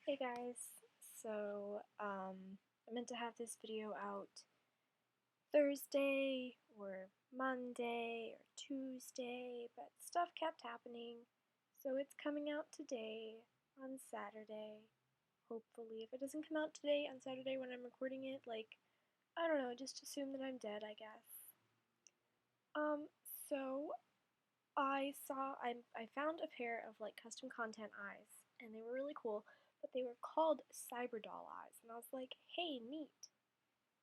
Hey guys, I meant to have this video out Thursday or Monday or Tuesday, but stuff kept happening, so it's coming out today on Saturday, hopefully. If it doesn't come out today on Saturday when I'm recording it, I don't know, just assume that I'm dead, I guess. Um, so I found a pair of custom content eyes, and they were really cool, but they were called Cyberdoll eyes, and I was like, hey, neat.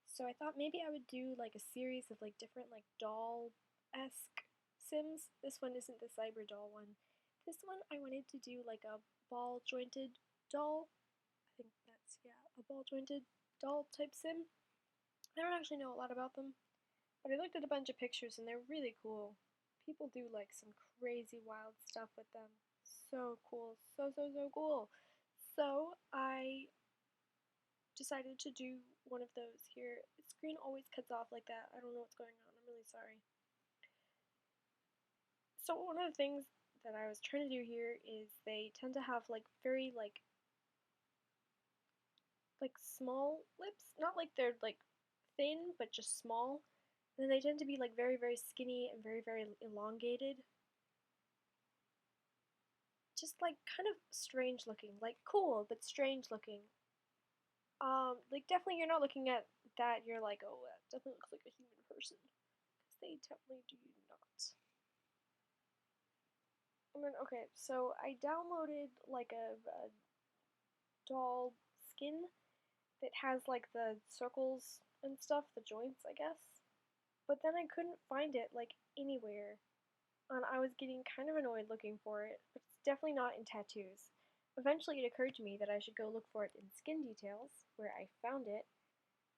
So I thought maybe I would do a series of different doll-esque Sims. This one isn't the Cyberdoll one. This one I wanted to do a ball jointed doll. I think that's, yeah, a ball jointed doll type Sim. I don't actually know a lot about them, but I looked at a bunch of pictures and they're really cool. People do some crazy wild stuff with them. So cool. So cool. So I decided to do one of those here. The screen always cuts off like that. I don't know what's going on. I'm really sorry. So one of the things that I was trying to do here is they tend to have very small lips. Not like they're thin, but just small. And then they tend to be very skinny and very elongated. Just kind of strange looking. Cool, but strange looking. Definitely you're not looking at that, you're like, oh, that definitely looks like a human person. Because they definitely do not. Okay, so I downloaded a doll skin that has the circles and stuff, the joints, I guess. But then I couldn't find it anywhere, and I was getting kind of annoyed looking for it, but it's definitely not in tattoos. Eventually it occurred to me that I should go look for it in skin details, where I found it,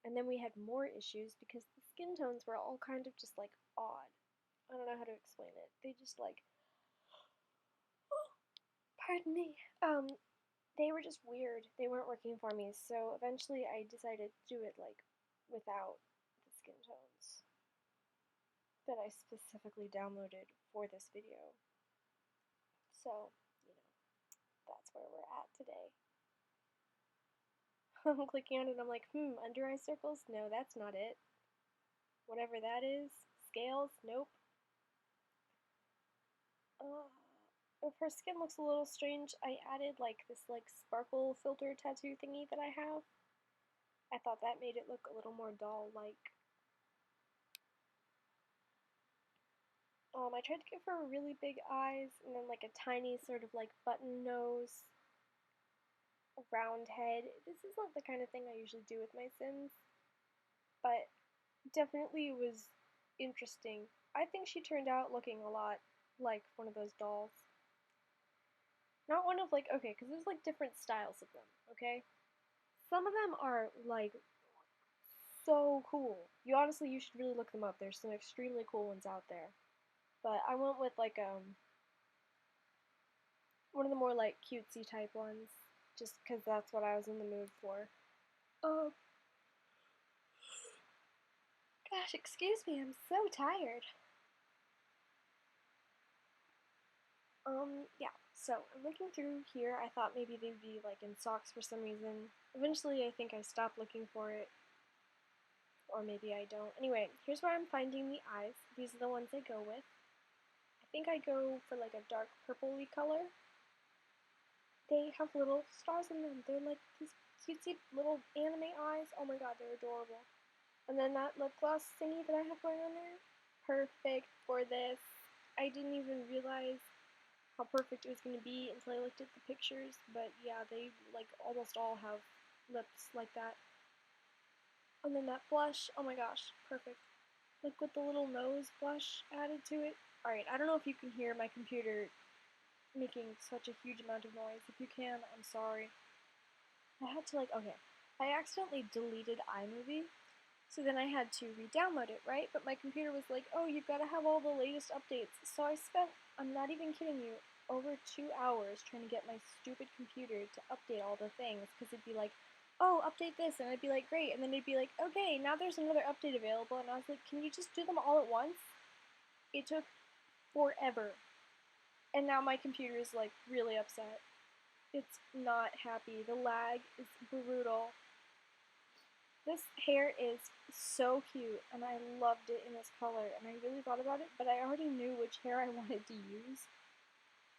and then we had more issues because the skin tones were all kind of just odd. I don't know how to explain it. They just pardon me. They were just weird. They weren't working for me, so eventually I decided to do it without the skin tones that I specifically downloaded for this video. So, that's where we're at today. I'm clicking on it and I'm like, under eye circles? No, that's not it. Whatever that is. Scales? Nope. If her skin looks a little strange, I added this sparkle filter tattoo thingy that I have. I thought that made it look a little more doll-like. I tried to give her really big eyes and then a tiny sort of button nose, a round head. This is not the kind of thing I usually do with my Sims, but definitely was interesting. I think she turned out looking a lot like one of those dolls. Not one of okay, because there's different styles of them, okay? Some of them are so cool. You should really look them up. There's some extremely cool ones out there. But I went with one of the more cutesy type ones, just because that's what I was in the mood for. Gosh, excuse me, I'm so tired. Yeah, so I'm looking through here. I thought maybe they'd be in socks for some reason. Eventually I think I stopped looking for it, or maybe I don't. Anyway, here's where I'm finding the eyes. These are the ones I go with. I think I go for a dark purpley color. They have little stars in them. They're these cutesy little anime eyes. Oh my god, they're adorable. And then that lip gloss thingy that I have going on there, perfect for this. I didn't even realize how perfect it was going to be until I looked at the pictures, but yeah, they almost all have lips like that. And then that blush, oh my gosh, perfect. With the little nose blush added to it. Alright, I don't know if you can hear my computer making such a huge amount of noise. If you can, I'm sorry. I had to okay, I accidentally deleted iMovie, so then I had to re-download it, right? But my computer was like, oh, you've got to have all the latest updates. So I spent, I'm not even kidding you, over 2 hours trying to get my stupid computer to update all the things, because it'd be like, oh, update this, and I'd be like, great, and then it'd be like, okay, now there's another update available, and I was like, can you just do them all at once? It took forever, and now my computer is really upset. It's not happy. The lag is brutal. This hair is so cute, and I loved it in this color, and I really thought about it, but I already knew which hair I wanted to use.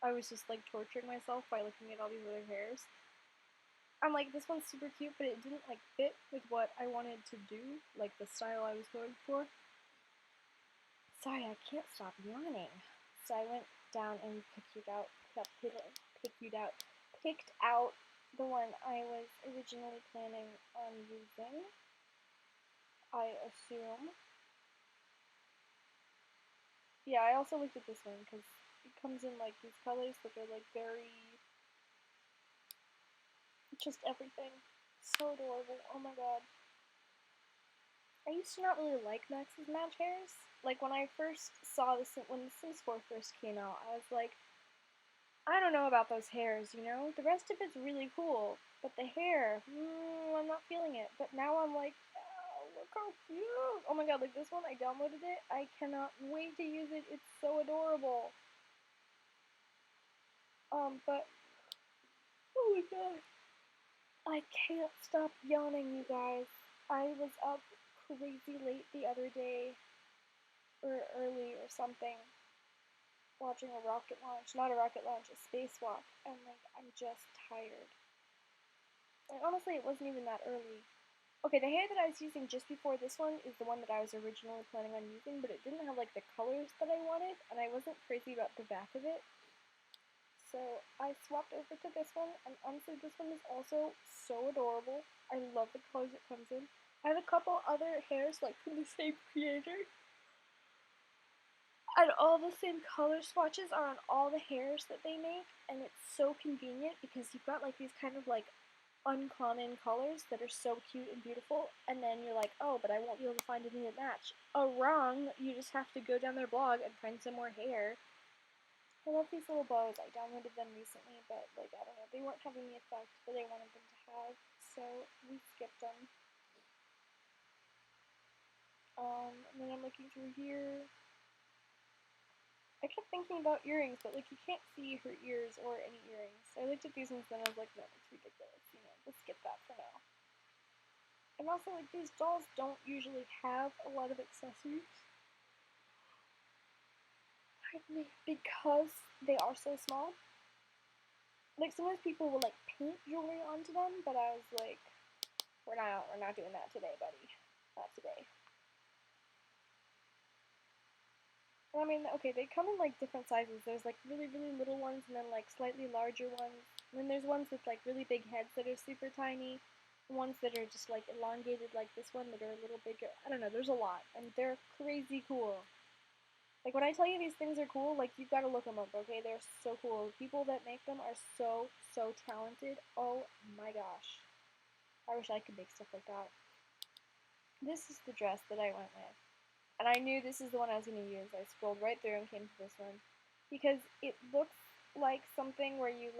I was just like torturing myself by looking at all these other hairs. I'm like, this one's super cute, but it didn't like fit with what I wanted to do, like the style I was going for. Sorry, I can't stop yawning. So I went down and picked out the one I was originally planning on using, I assume. Yeah, I also looked at this one because it comes in like these colors that are like very, just everything. So adorable. Oh my god. I used to not really like Max's match hairs. Like when I first saw this, when The Sims 4 first came out, I was like, I don't know about those hairs, you know? The rest of it's really cool, but the hair, I'm not feeling it. But now I'm like, oh, look how cute! Oh my god, like this one, I downloaded it. I cannot wait to use it. It's so adorable. But, oh my god. I can't stop yawning, you guys. I was up crazy late the other day, or early or something, watching a rocket launch. Not a rocket launch, a spacewalk. And like, I'm just tired. And honestly, it wasn't even that early. Okay, the hair that I was using just before this one is the one that I was originally planning on using, but it didn't have like the colors that I wanted, and I wasn't crazy about the back of it. So I swapped over to this one, and honestly, this one is also so adorable. I love the colors it comes in. I have a couple other hairs like from the same creator, and all the same color swatches are on all the hairs that they make, and it's so convenient because you've got like these kind of like uncommon colors that are so cute and beautiful, and then you're like, oh, but I won't be able to find any that match. Oh, wrong. You just have to go down their blog and find some more hair. I love these little bows. I downloaded them recently, but like, I don't know, they weren't having the effect that I wanted them to have, so we skipped them. And then I'm looking through here. I kept thinking about earrings, but like you can't see her ears or any earrings. So I looked at these ones and I was like, no, it's ridiculous. You know, let's skip that for now. And also, like, these dolls don't usually have a lot of accessories. Pardon me. Because they are so small. Like, sometimes people will like paint jewelry onto them, but I was like, we're not doing that today, buddy. Not today. I mean, okay, they come in like different sizes. There's like really, really little ones and then like slightly larger ones. And then there's ones with like really big heads that are super tiny. Ones that are just like elongated like this one that are a little bigger. I don't know, there's a lot. And they're crazy cool. Like when I tell you these things are cool, like you've got to look them up, okay? They're so cool. The people that make them are so, so talented. Oh my gosh. I wish I could make stuff like that. This is the dress that I went with. And I knew this is the one I was going to use. I scrolled right through and came to this one. Because it looks like something where you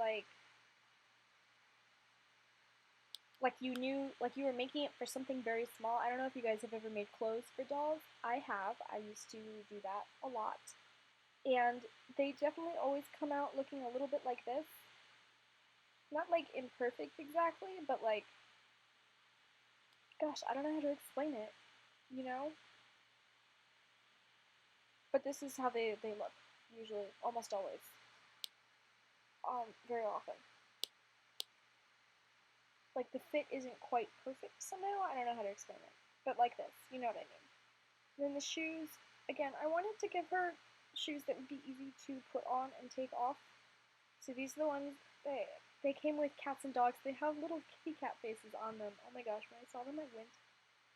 you knew, like you were making it for something very small. I don't know if you guys have ever made clothes for dolls. I have. I used to do that a lot. And they definitely always come out looking a little bit like this. Not like imperfect exactly, but like, gosh, I don't know how to explain it, you know? But this is how they look, usually, almost always. Very often. Like, the fit isn't quite perfect somehow, I don't know how to explain it. But like this, you know what I mean. And then the shoes, again, I wanted to give her shoes that would be easy to put on and take off. So these are the ones, they came with cats and dogs. They have little kitty cat faces on them. Oh my gosh, when I saw them, I went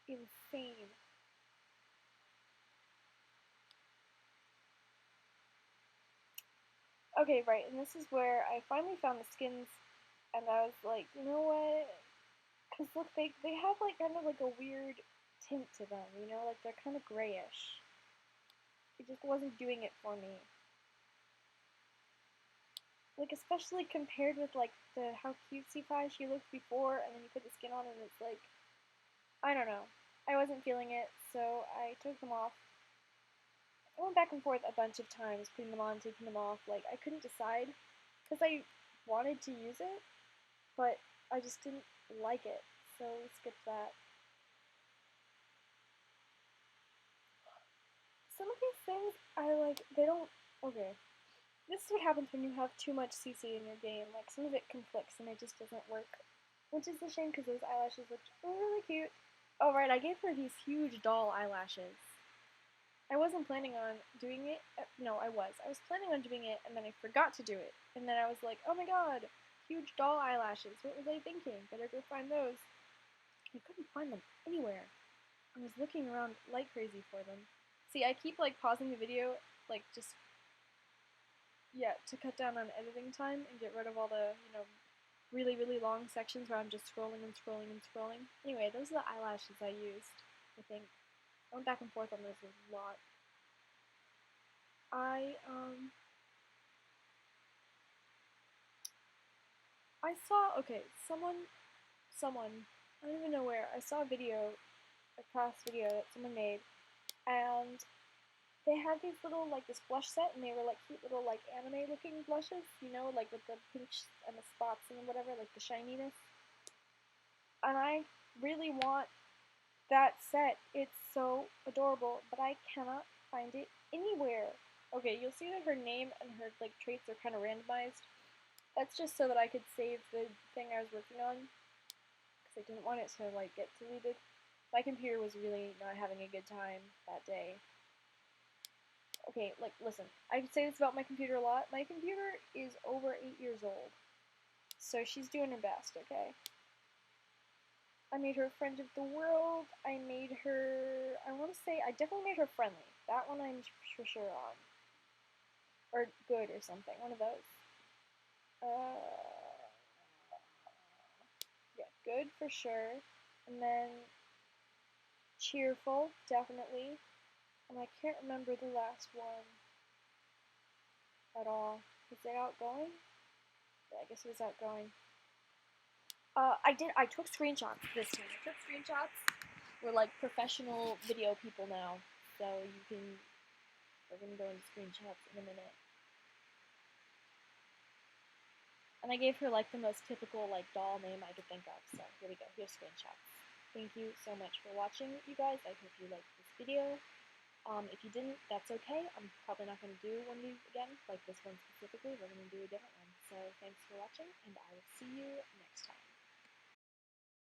insane. Okay, right, and this is where I finally found the skins, and I was like, you know what? Because look, they have like kind of like a weird tint to them, you know? Like they're kind of grayish. It just wasn't doing it for me. Like especially compared with like the how cutesy pie she looked before, and then you put the skin on and it's like, I don't know. I wasn't feeling it, so I took them off. I went back and forth a bunch of times, putting them on, taking them off. Like I couldn't decide because I wanted to use it, but I just didn't like it, so skip that. Some of these things, I like, they don't, okay. This is what happens when you have too much CC in your game, like some of it conflicts and it just doesn't work. Which is a shame because those eyelashes looked really cute. Oh right, I gave her these huge doll eyelashes. I wasn't planning on doing it. No, I was. I was planning on doing it, and then I forgot to do it. And then I was like, oh my god, huge doll eyelashes. What was I thinking? Better go find those. I couldn't find them anywhere. I was looking around like crazy for them. See, I keep like pausing the video, like just, yeah, to cut down on editing time and get rid of all the, really, really long sections where I'm just scrolling and scrolling and scrolling. Anyway, those are the eyelashes I used, I think. I went back and forth on this a lot. I saw, okay, someone, I don't even know where, I saw a video, a class video that someone made, and they had these little, like, this blush set, and they were, like, cute little, like, anime-looking blushes, like, with the pink and the spots and whatever, like, the shininess. And I really want that set. It's so adorable, but I cannot find it anywhere. Okay, you'll see that her name and her, like, traits are kind of randomized. That's just so that I could save the thing I was working on, because I didn't want it to, like, get deleted. My computer was really not having a good time that day. Okay, like, listen, I say this about my computer a lot. My computer is over 8 years old, so she's doing her best, okay? I made her friend of the world. I made her, I want to say, I definitely made her friendly. That one I'm for sure on. Or good or something, one of those. Yeah, good for sure. And then cheerful, definitely. And I can't remember the last one at all. Was it outgoing? Yeah, I guess it was outgoing. I took screenshots this time. I took screenshots. We're like professional video people now, so we're gonna go into screenshots in a minute. And I gave her like the most typical like doll name I could think of, so here we go, here's screenshots. Thank you so much for watching, you guys. I hope you liked this video. If you didn't, that's okay. I'm probably not going to do one of these again, like this one specifically. We're going to do a different one. So thanks for watching, and I will see you next time.